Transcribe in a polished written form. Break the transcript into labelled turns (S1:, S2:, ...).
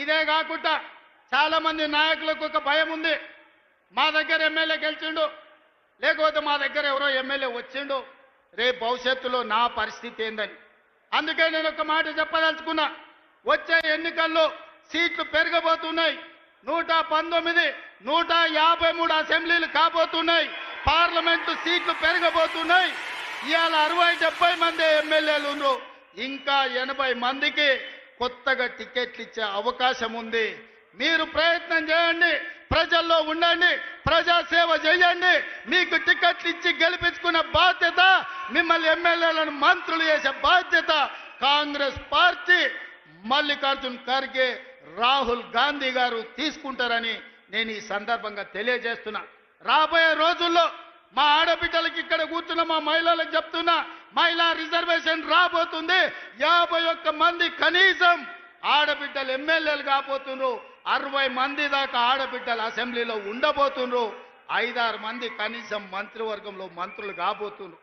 S1: ఇదే కాకుండా చాలా మంది నాయకులకు ఒక భయం ఉంది. మా దగ్గర ఎమ్మెల్యే గెలిచిండు, లేకపోతే మా దగ్గర ఎవరో ఎమ్మెల్యే వచ్చిండు, రేపు భవిష్యత్తులో నా పరిస్థితి ఏందని. అందుకే నేను ఒక మాట చెప్పదలుచుకున్నా. వచ్చే ఎన్నికల్లో సీట్లు పెరగబోతున్నాయి. 119, 153 అసెంబ్లీలు కాబోతున్నాయి. పార్లమెంటు సీట్లు పెరగబోతున్నాయి. ఇవాళ 60-70 మంది ఎమ్మెల్యేలు ఉన్నారు. ఇంకా 80 మందికి కొత్తగా టికెట్లు ఇచ్చే అవకాశం ఉంది. మీరు ప్రయత్నం చేయండి, ప్రజల్లో ఉండండి, ప్రజాసేవ చేయండి. మీకు టికెట్లు ఇచ్చి గెలిపించుకునే బాధ్యత, మిమ్మల్ని ఎమ్మెల్యేలను మంత్రులు చేసే బాధ్యత కాంగ్రెస్ పార్టీ, మల్లికార్జున్ ఖర్గే, రాహుల్ గాంధీ గారు తీసుకుంటారని నేను ఈ సందర్భంగా తెలియజేస్తున్నా. రాబోయే రోజుల్లో మా ఆడబిడ్డలకి ఇక్కడ కూర్చున్న మా మహిళలకు చెప్తున్నా, మహిళా రిజర్వేషన్ రాబోతుంది. 51 మంది కనీసం ఆడబిడ్డలు ఎమ్మెల్యేలు కాబోతున్నారు. 60 మంది దాకా ఆడబిడ్డలు అసెంబ్లీలో ఉండబోతున్నారు. 5-6 మంది కనీసం మంత్రివర్గంలో మంత్రులు కాబోతున్నారు.